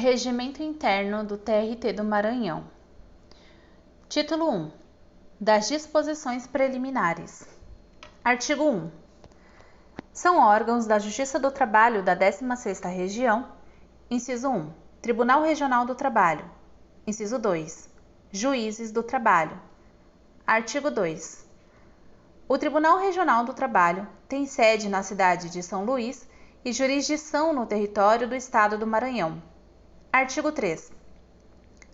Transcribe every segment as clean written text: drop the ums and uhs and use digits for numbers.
Regimento Interno do TRT do Maranhão. Título 1. Das disposições preliminares. Artigo 1. São órgãos da Justiça do Trabalho da 16ª Região. Inciso 1. Tribunal Regional do Trabalho. Inciso 2. Juízes do Trabalho. Artigo 2. O Tribunal Regional do Trabalho tem sede na cidade de São Luís e jurisdição no território do Estado do Maranhão. Artigo 3.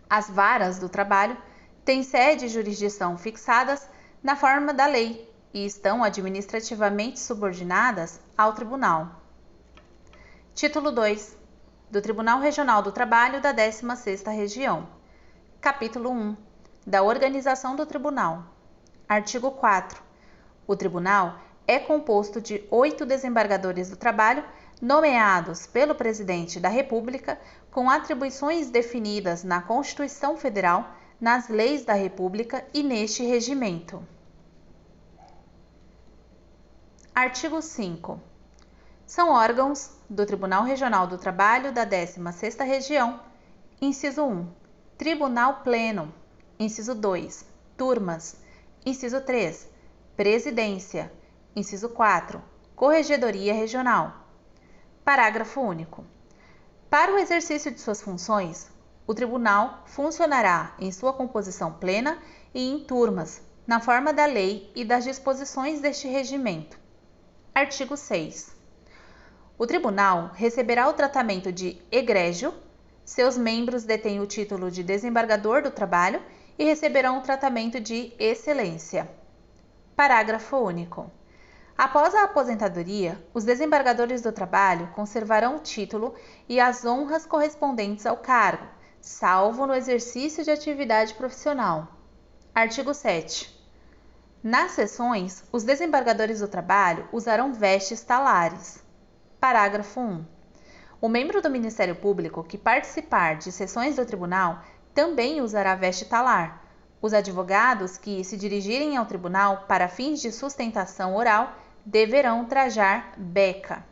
As varas do trabalho têm sede e jurisdição fixadas na forma da lei e estão administrativamente subordinadas ao Tribunal. Título 2. Do Tribunal Regional do Trabalho da 16ª Região. Capítulo 1. Da Organização do Tribunal. Artigo 4. O Tribunal é composto de 8 desembargadores do trabalho nomeados pelo Presidente da República com atribuições definidas na Constituição Federal, nas leis da República e neste regimento. Artigo 5. São órgãos do Tribunal Regional do Trabalho da 16ª Região. Inciso 1. Tribunal Pleno. Inciso 2. Turmas. Inciso 3. Presidência. Inciso 4. Corregedoria Regional. Parágrafo único. Para o exercício de suas funções, o Tribunal funcionará em sua composição plena e em turmas, na forma da lei e das disposições deste regimento. Artigo 6. O Tribunal receberá o tratamento de egrégio, seus membros detêm o título de desembargador do trabalho e receberão o tratamento de excelência. Parágrafo único. Após a aposentadoria, os desembargadores do trabalho conservarão o título e as honras correspondentes ao cargo, salvo no exercício de atividade profissional. Artigo 7. Nas sessões, os desembargadores do trabalho usarão vestes talares. Parágrafo 1. O membro do Ministério Público que participar de sessões do tribunal também usará veste talar. Os advogados que se dirigirem ao tribunal para fins de sustentação oral deverão trajar beca.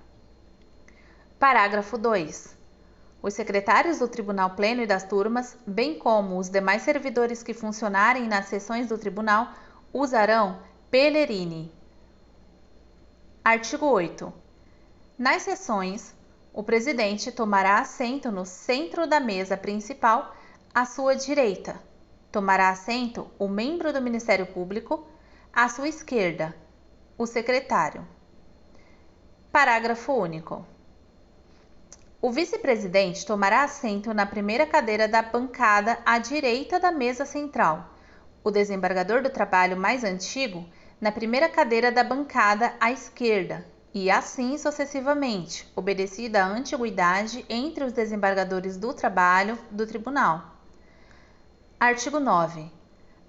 Parágrafo 2. Os secretários do Tribunal Pleno e das turmas, bem como os demais servidores que funcionarem nas sessões do tribunal, usarão pelerine. Artigo 8. Nas sessões, o presidente tomará assento no centro da mesa principal, à sua direita. Tomará assento o membro do Ministério Público, à sua esquerda, o secretário. Parágrafo único. O vice-presidente tomará assento na primeira cadeira da bancada à direita da mesa central. O desembargador do trabalho mais antigo na primeira cadeira da bancada à esquerda, e assim sucessivamente, obedecida a antiguidade entre os desembargadores do trabalho do tribunal. Artigo 9.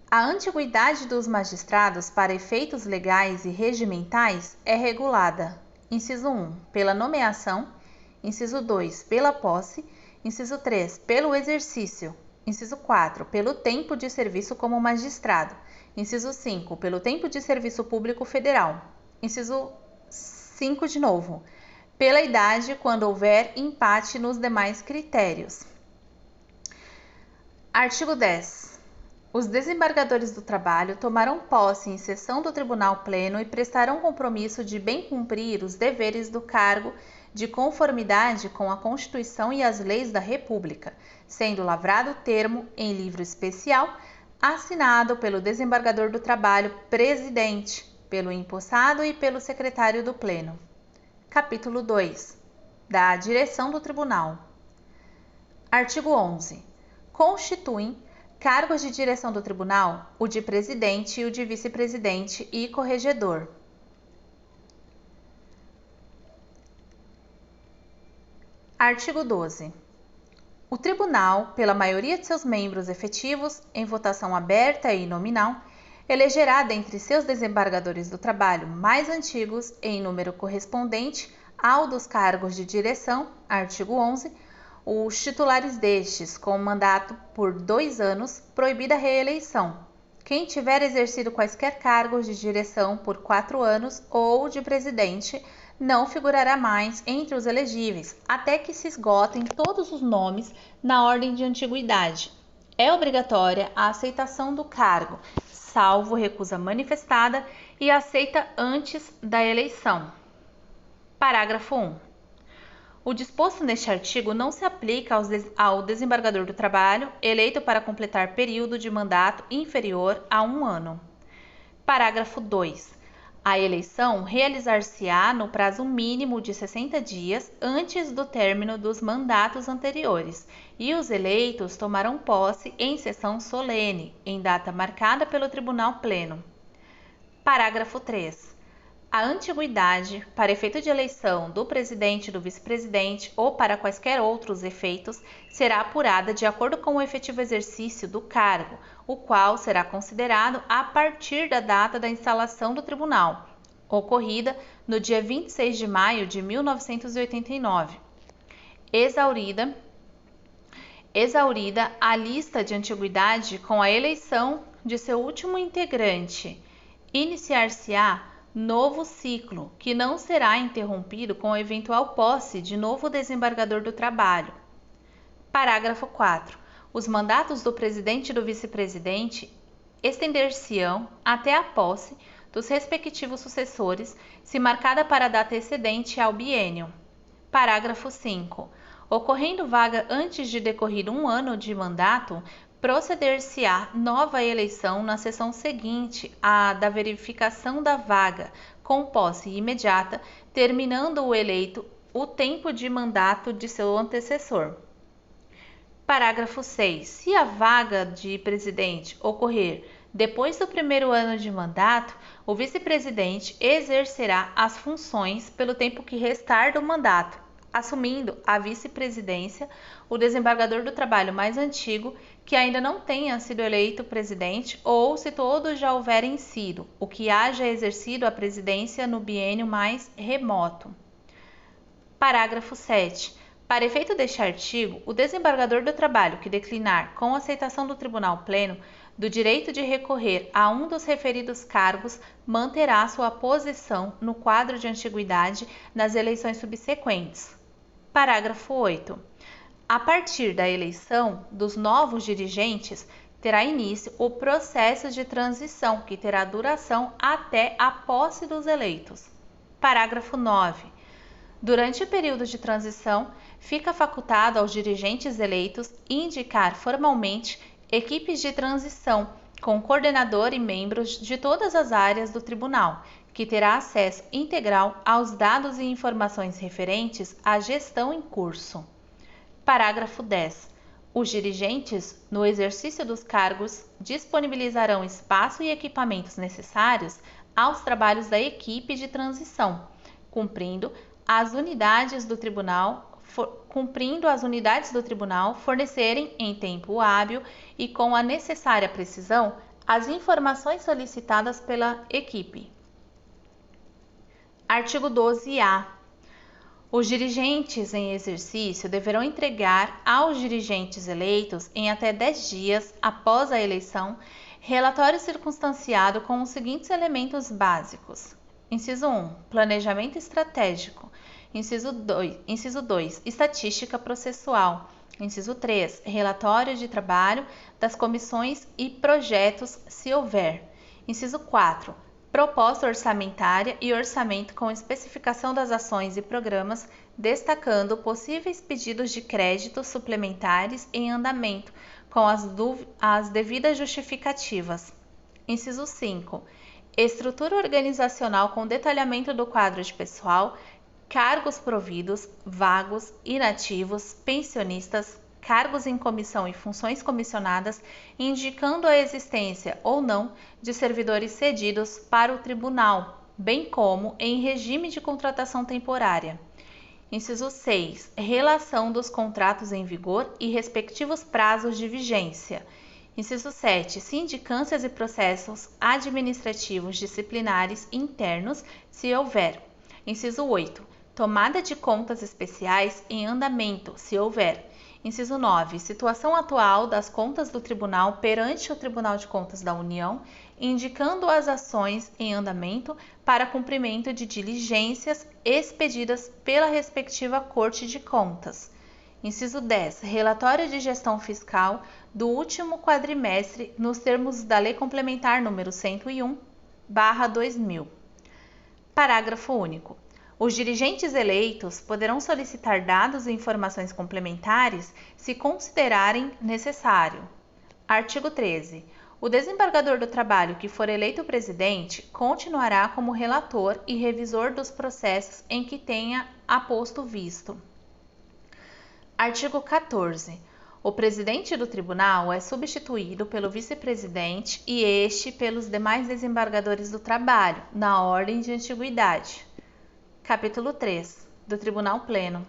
A antiguidade dos magistrados para efeitos legais e regimentais é regulada: inciso 1, pela nomeação; inciso 2, pela posse; inciso 3, pelo exercício; inciso 4, pelo tempo de serviço como magistrado; inciso 5, pelo tempo de serviço público federal; inciso 5 de novo, pela idade quando houver empate nos demais critérios. Artigo 10. Os desembargadores do trabalho tomarão posse em sessão do Tribunal Pleno e prestarão compromisso de bem cumprir os deveres do cargo de conformidade com a Constituição e as leis da República, sendo lavrado o termo em livro especial, assinado pelo desembargador do trabalho presidente, pelo empossado e pelo secretário do Pleno. Capítulo 2. Da direção do Tribunal. Artigo 11. Constituem cargos de direção do tribunal o de presidente e o de vice-presidente e corregedor. Artigo 12. O tribunal, pela maioria de seus membros efetivos, em votação aberta e nominal, elegerá dentre seus desembargadores do trabalho mais antigos, em número correspondente ao dos cargos de direção, artigo 11, os titulares destes, com mandato por 2 anos, proibida a reeleição. Quem tiver exercido quaisquer cargos de direção por 4 anos ou de presidente não figurará mais entre os elegíveis, até que se esgotem todos os nomes na ordem de antiguidade. É obrigatória a aceitação do cargo, salvo recusa manifestada e aceita antes da eleição. Parágrafo 1. O disposto neste artigo não se aplica ao desembargador do trabalho eleito para completar período de mandato inferior a 1 ano. Parágrafo 2. A eleição realizar-se-á no prazo mínimo de 60 dias antes do término dos mandatos anteriores, e os eleitos tomarão posse em sessão solene, em data marcada pelo Tribunal Pleno. Parágrafo 3. A antiguidade, para efeito de eleição do presidente e do vice-presidente ou para quaisquer outros efeitos, será apurada de acordo com o efetivo exercício do cargo, o qual será considerado a partir da data da instalação do tribunal, ocorrida no dia 26 de maio de 1989. Exaurida a lista de antiguidade com a eleição de seu último integrante, iniciar-se-á novo ciclo, que não será interrompido com a eventual posse de novo desembargador do trabalho. Parágrafo 4. Os mandatos do presidente e do vice-presidente estender-se-ão até a posse dos respectivos sucessores, se marcada para a data excedente ao biênio. Parágrafo 5. Ocorrendo vaga antes de decorrido 1 ano de mandato, proceder-se-á nova eleição na sessão seguinte à da verificação da vaga, com posse imediata, terminando o eleito o tempo de mandato de seu antecessor. Parágrafo 6. Se a vaga de presidente ocorrer depois do 1º ano de mandato, o vice-presidente exercerá as funções pelo tempo que restar do mandato, assumindo a vice-presidência o desembargador do trabalho mais antigo que ainda não tenha sido eleito presidente ou se todos já houverem sido, o que haja exercido a presidência no biênio mais remoto. Parágrafo 7. Para efeito deste artigo, o desembargador do trabalho que declinar, com aceitação do Tribunal Pleno, do direito de recorrer a um dos referidos cargos, manterá sua posição no quadro de antiguidade nas eleições subsequentes. Parágrafo 8. A partir da eleição dos novos dirigentes, terá início o processo de transição, que terá duração até a posse dos eleitos. Parágrafo 9. Durante o período de transição, fica facultado aos dirigentes eleitos indicar formalmente equipes de transição, com coordenador e membros de todas as áreas do tribunal, que terá acesso integral aos dados e informações referentes à gestão em curso. Parágrafo 10. Os dirigentes, no exercício dos cargos, disponibilizarão espaço e equipamentos necessários aos trabalhos da equipe de transição, cumprindo as unidades do tribunal fornecerem em tempo hábil e com a necessária precisão as informações solicitadas pela equipe. Artigo 12-A. Os dirigentes em exercício deverão entregar aos dirigentes eleitos, em até 10 dias após a eleição, relatório circunstanciado com os seguintes elementos básicos. Inciso 1. Planejamento estratégico. Inciso 2. Estatística processual. Inciso 3. Relatório de trabalho das comissões e projetos, se houver. Inciso 4. Proposta orçamentária e orçamento com especificação das ações e programas, destacando possíveis pedidos de créditos suplementares em andamento, com as devidas justificativas. Inciso 5. Estrutura organizacional com detalhamento do quadro de pessoal, cargos providos, vagos, inativos, pensionistas, cargos em comissão e funções comissionadas, indicando a existência ou não de servidores cedidos para o tribunal, bem como em regime de contratação temporária. Inciso 6. Relação dos contratos em vigor e respectivos prazos de vigência. Inciso 7. Sindicâncias e processos administrativos disciplinares internos, se houver. Inciso 8. Tomada de contas especiais em andamento, se houver. Inciso 9. Situação atual das contas do Tribunal perante o Tribunal de Contas da União, indicando as ações em andamento para cumprimento de diligências expedidas pela respectiva Corte de Contas. Inciso 10. Relatório de gestão fiscal do último quadrimestre nos termos da Lei Complementar nº 101/2000. Parágrafo único. Os dirigentes eleitos poderão solicitar dados e informações complementares se considerarem necessário. Artigo 13. O desembargador do trabalho que for eleito presidente continuará como relator e revisor dos processos em que tenha aposto visto. Artigo 14. O presidente do tribunal é substituído pelo vice-presidente e este pelos demais desembargadores do trabalho, na ordem de antiguidade. Capítulo 3. Do Tribunal Pleno.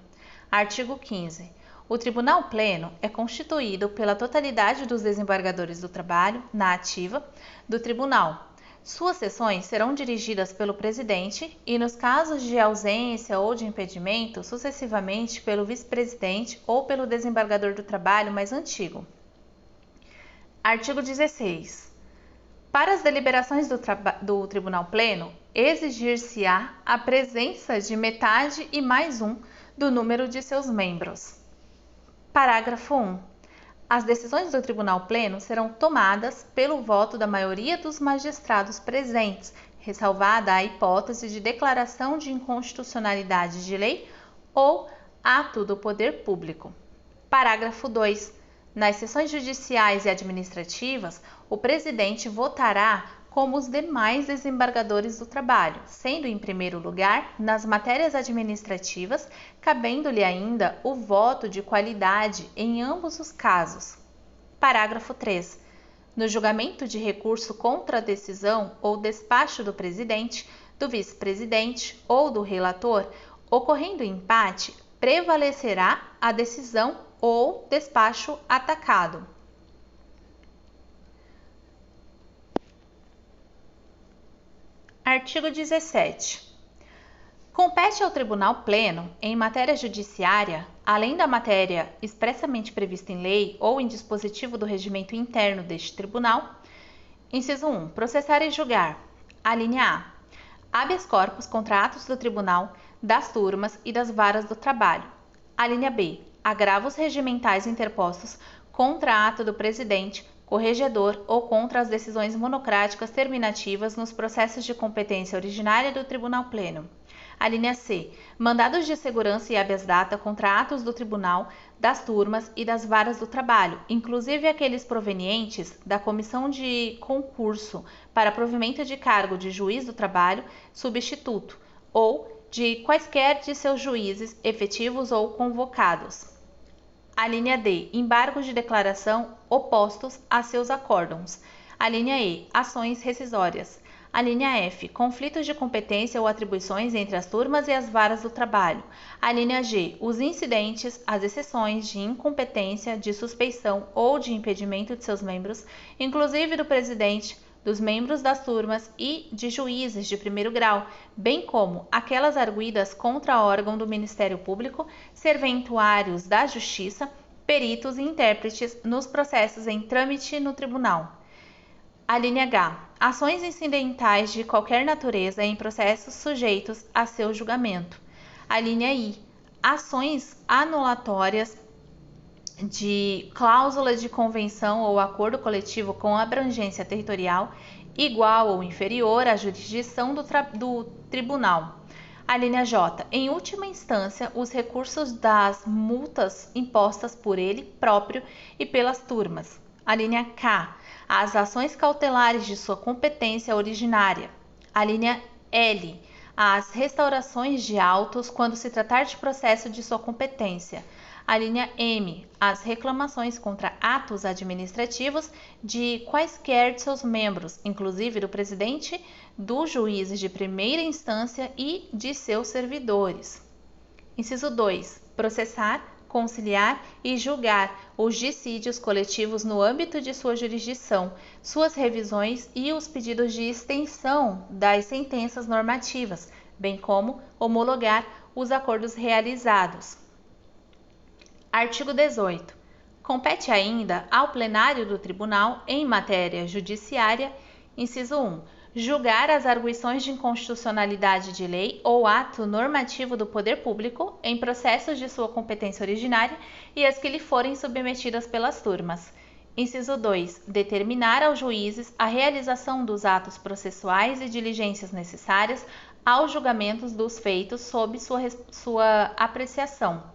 Artigo 15. O Tribunal Pleno é constituído pela totalidade dos desembargadores do trabalho, na ativa, do Tribunal. Suas sessões serão dirigidas pelo presidente e, nos casos de ausência ou de impedimento, sucessivamente pelo vice-presidente ou pelo desembargador do trabalho mais antigo. Artigo 16. Para as deliberações do Tribunal Pleno, exigir-se-á a presença de metade e mais um do número de seus membros. Parágrafo 1. As decisões do Tribunal Pleno serão tomadas pelo voto da maioria dos magistrados presentes, ressalvada a hipótese de declaração de inconstitucionalidade de lei ou ato do poder público. Parágrafo 2. Nas sessões judiciais e administrativas, o presidente votará como os demais desembargadores do trabalho, sendo em primeiro lugar nas matérias administrativas, cabendo-lhe ainda o voto de qualidade em ambos os casos. Parágrafo 3. No julgamento de recurso contra a decisão ou despacho do presidente, do vice-presidente ou do relator, ocorrendo empate, prevalecerá a decisão ou despacho atacado. Artigo 17. Compete ao Tribunal Pleno, em matéria judiciária, além da matéria expressamente prevista em lei ou em dispositivo do regimento interno deste Tribunal, inciso 1. Processar e julgar. Alínea A. Habeas corpus contra atos do Tribunal, das turmas e das varas do trabalho. Alínea B. Agravos regimentais interpostos contra ato do presidente, corregedor ou contra as decisões monocráticas terminativas nos processos de competência originária do Tribunal Pleno. Alínea C. Mandados de segurança e habeas data contra atos do Tribunal, das turmas e das varas do trabalho, inclusive aqueles provenientes da Comissão de Concurso para provimento de cargo de juiz do trabalho, substituto, ou de quaisquer de seus juízes efetivos ou convocados. A linha D. Embargos de declaração opostos a seus acórdãos. A linha E. Ações rescisórias. A linha F. Conflitos de competência ou atribuições entre as turmas e as varas do trabalho. A linha G. Os incidentes, as exceções de incompetência, de suspeição ou de impedimento de seus membros, inclusive do presidente, dos membros das turmas e de juízes de primeiro grau, bem como aquelas arguidas contra órgão do Ministério Público, serventuários da Justiça, peritos e intérpretes nos processos em trâmite no Tribunal. A linha H. Ações incidentais de qualquer natureza em processos sujeitos a seu julgamento. A linha I. Ações anulatórias de cláusula de convenção ou acordo coletivo com abrangência territorial igual ou inferior à jurisdição do tribunal. A linha J. Em última instância, os recursos das multas impostas por ele próprio e pelas turmas. A linha K. As ações cautelares de sua competência originária. A linha L. As restaurações de autos quando se tratar de processo de sua competência. A linha M. As reclamações contra atos administrativos de quaisquer de seus membros, inclusive do presidente, dos juízes de primeira instância e de seus servidores. Inciso 2. Processar, conciliar e julgar os dissídios coletivos no âmbito de sua jurisdição, suas revisões e os pedidos de extensão das sentenças normativas, bem como homologar os acordos realizados. Artigo 18. Compete ainda ao plenário do Tribunal, em matéria judiciária, inciso 1, julgar as arguições de inconstitucionalidade de lei ou ato normativo do poder público em processos de sua competência originária e as que lhe forem submetidas pelas turmas. Inciso 2. Determinar aos juízes a realização dos atos processuais e diligências necessárias aos julgamentos dos feitos sob sua apreciação.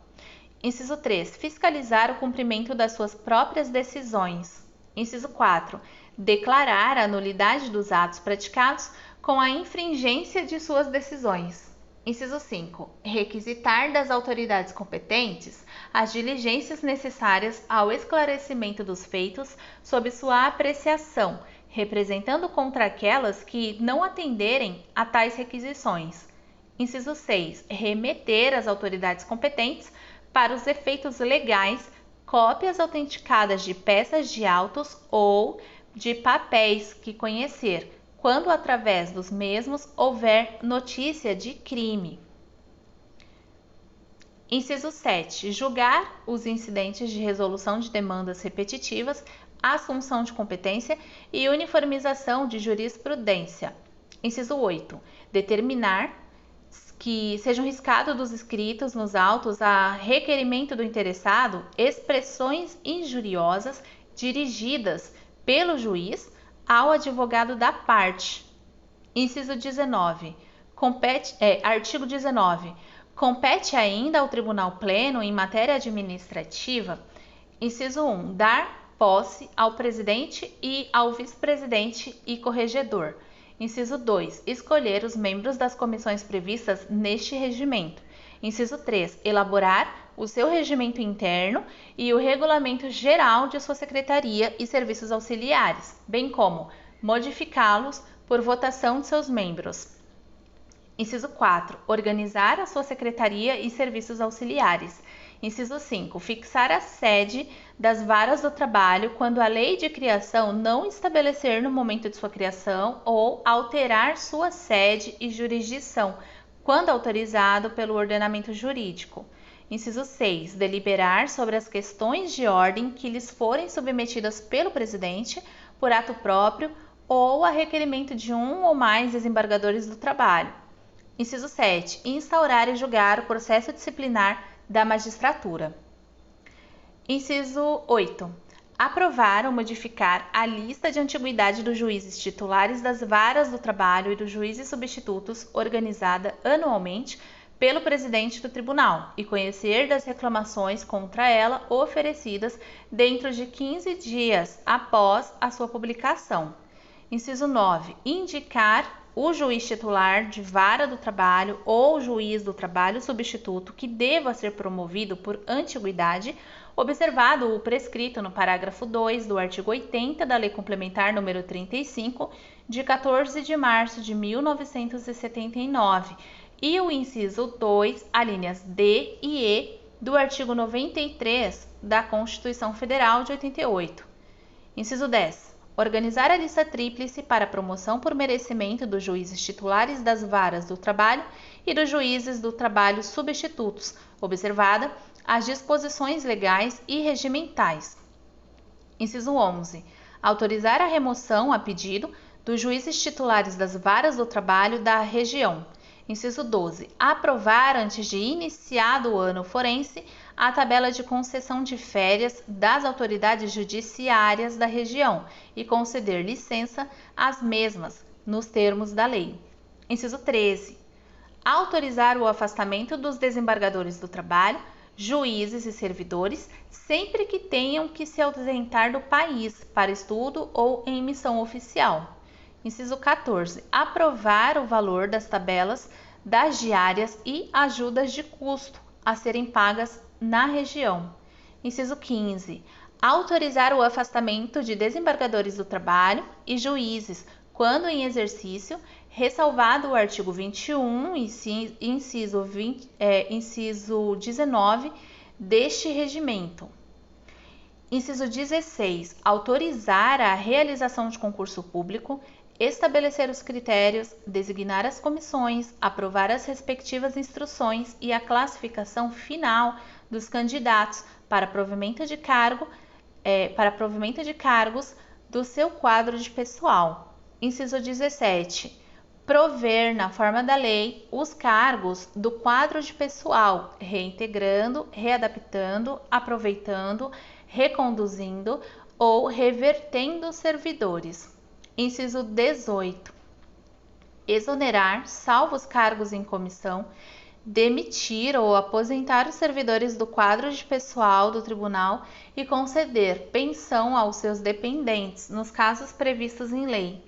Inciso 3. Fiscalizar o cumprimento das suas próprias decisões. Inciso 4. Declarar a nulidade dos atos praticados com a infringência de suas decisões. Inciso 5. Requisitar das autoridades competentes as diligências necessárias ao esclarecimento dos feitos sob sua apreciação, representando contra aquelas que não atenderem a tais requisições. Inciso 6. Remeter às autoridades competentes, para os efeitos legais, cópias autenticadas de peças de autos ou de papéis que conhecer, quando através dos mesmos houver notícia de crime. Inciso 7. Julgar os incidentes de resolução de demandas repetitivas, assunção de competência e uniformização de jurisprudência. Inciso 8. Determinar que sejam riscados dos escritos nos autos a requerimento do interessado expressões injuriosas dirigidas pelo juiz ao advogado da parte. Inciso 19. Artigo 19. Compete ainda ao Tribunal Pleno, em matéria administrativa, inciso 1, dar posse ao presidente e ao vice-presidente e corregedor. Inciso 2, escolher os membros das comissões previstas neste regimento. Inciso 3, elaborar o seu regimento interno e o regulamento geral de sua secretaria e serviços auxiliares, bem como modificá-los por votação de seus membros. Inciso 4. Organizar a sua secretaria e serviços auxiliares. Inciso 5. Fixar a sede das varas do trabalho quando a lei de criação não estabelecer no momento de sua criação ou alterar sua sede e jurisdição, quando autorizado pelo ordenamento jurídico. Inciso 6. Deliberar sobre as questões de ordem que lhes forem submetidas pelo presidente por ato próprio ou a requerimento de um ou mais desembargadores do trabalho. Inciso 7. Instaurar e julgar o processo disciplinar da magistratura. Inciso 8. Aprovar ou modificar a lista de antiguidade dos juízes titulares das varas do trabalho e dos juízes substitutos, organizada anualmente pelo presidente do tribunal, e conhecer das reclamações contra ela oferecidas dentro de 15 dias após a sua publicação. Inciso 9. Indicar o juiz titular de vara do trabalho ou juiz do trabalho substituto que deva ser promovido por antiguidade, observado o prescrito no parágrafo 2 do artigo 80 da Lei Complementar nº 35, de 14 de março de 1979, e o inciso 2, alíneas D e E, do artigo 93 da Constituição Federal de 88. Inciso 10. Organizar a lista tríplice para promoção por merecimento dos juízes titulares das varas do trabalho e dos juízes do trabalho substitutos, observada as disposições legais e regimentais. Inciso 11. Autorizar a remoção a pedido dos juízes titulares das varas do trabalho da região. Inciso 12. Aprovar, antes de iniciado o ano forense, a tabela de concessão de férias das autoridades judiciárias da região e conceder licença às mesmas, nos termos da lei. Inciso 13. Autorizar o afastamento dos desembargadores do trabalho, juízes e servidores, sempre que tenham que se ausentar do país para estudo ou em missão oficial. Inciso 14. Aprovar o valor das tabelas das diárias e ajudas de custo a serem pagas na região. Inciso 15. Autorizar o afastamento de desembargadores do trabalho e juízes, quando em exercício, ressalvado o artigo 21, inciso 19 deste regimento. Inciso 16. Autorizar a realização de concurso público, estabelecer os critérios, designar as comissões, aprovar as respectivas instruções e a classificação final dos candidatos para provimento de cargos do seu quadro de pessoal. Inciso 17. Prover, na forma da lei, os cargos do quadro de pessoal, reintegrando, readaptando, aproveitando, reconduzindo ou revertendo servidores. Inciso 18. Exonerar, salvo os cargos em comissão, demitir ou aposentar os servidores do quadro de pessoal do tribunal e conceder pensão aos seus dependentes, nos casos previstos em lei.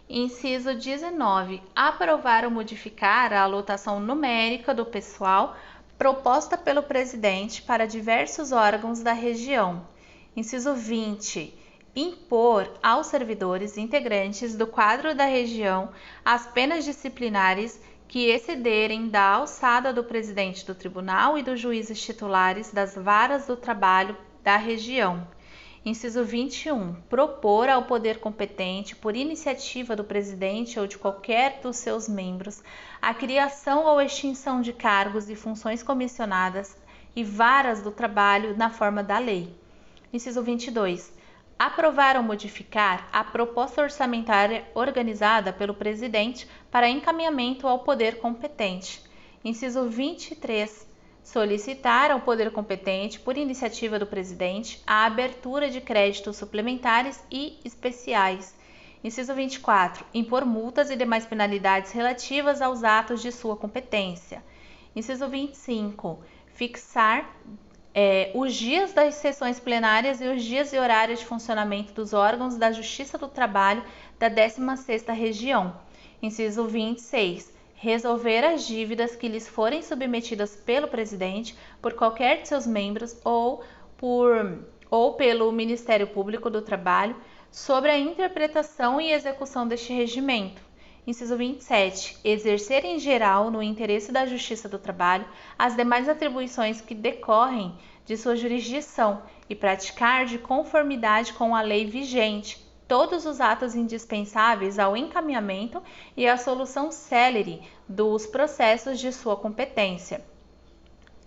Inciso 19. Aprovar ou modificar a alotação numérica do pessoal proposta pelo presidente para diversos órgãos da região. Inciso 20. Impor aos servidores integrantes do quadro da região as penas disciplinares que excederem da alçada do presidente do tribunal e dos juízes titulares das varas do trabalho da região. Inciso 21. Propor ao poder competente, por iniciativa do presidente ou de qualquer dos seus membros, a criação ou extinção de cargos e funções comissionadas e varas do trabalho na forma da lei. Inciso 22. Aprovar ou modificar a proposta orçamentária organizada pelo presidente para encaminhamento ao poder competente. Inciso 23. Solicitar ao poder competente, por iniciativa do presidente, a abertura de créditos suplementares e especiais. Inciso 24. Impor multas e demais penalidades relativas aos atos de sua competência. Inciso 25. Fixar os dias das sessões plenárias e os dias e horários de funcionamento dos órgãos da Justiça do Trabalho da 16ª Região. Inciso 26. Resolver as dívidas que lhes forem submetidas pelo presidente, por qualquer de seus membros ou pelo Ministério Público do Trabalho, sobre a interpretação e execução deste regimento. Inciso 27. Exercer em geral, no interesse da Justiça do Trabalho, as demais atribuições que decorrem de sua jurisdição e praticar de conformidade com a lei vigente todos os atos indispensáveis ao encaminhamento e à solução célere dos processos de sua competência.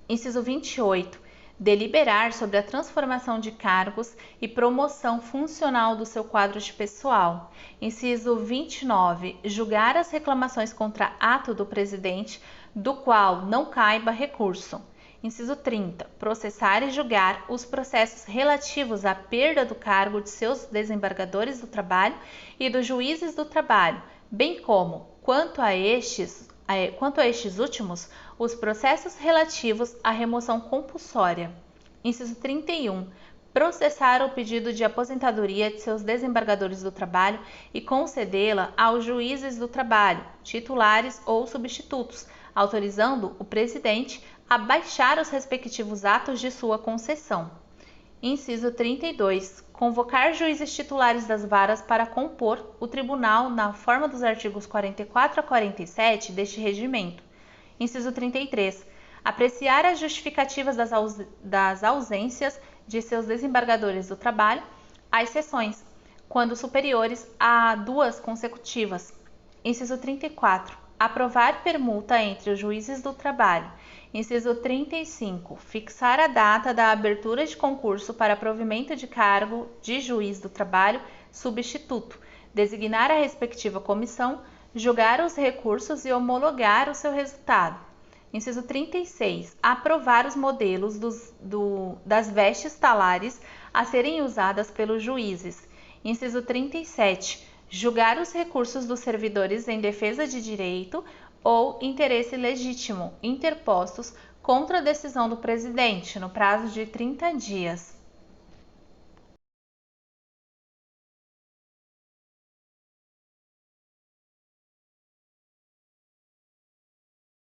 Inciso 28. Deliberar sobre a transformação de cargos e promoção funcional do seu quadro de pessoal. Inciso 29. Julgar as reclamações contra ato do presidente, do qual não caiba recurso. Inciso 30. Processar e julgar os processos relativos à perda do cargo de seus desembargadores do trabalho e dos juízes do trabalho, bem como, quanto a estes últimos, os processos relativos à remoção compulsória. Inciso 31. Processar o pedido de aposentadoria de seus desembargadores do trabalho e concedê-la aos juízes do trabalho, titulares ou substitutos, autorizando o presidente a baixar os respectivos atos de sua concessão. Inciso 32. Convocar juízes titulares das varas para compor o tribunal na forma dos artigos 44 a 47 deste regimento. Inciso 33. Apreciar as justificativas das ausências de seus desembargadores do trabalho, às sessões, quando superiores a 2 consecutivas. Inciso 34. Aprovar permuta entre os juízes do trabalho. Inciso 35. Fixar a data da abertura de concurso para provimento de cargo de juiz do trabalho substituto, designar a respectiva comissão, julgar os recursos e homologar o seu resultado. Inciso 36. Aprovar os modelos das vestes talares a serem usadas pelos juízes. Inciso 37. Julgar os recursos dos servidores em defesa de direito ou interesse legítimo interpostos contra a decisão do presidente no prazo de 30 dias.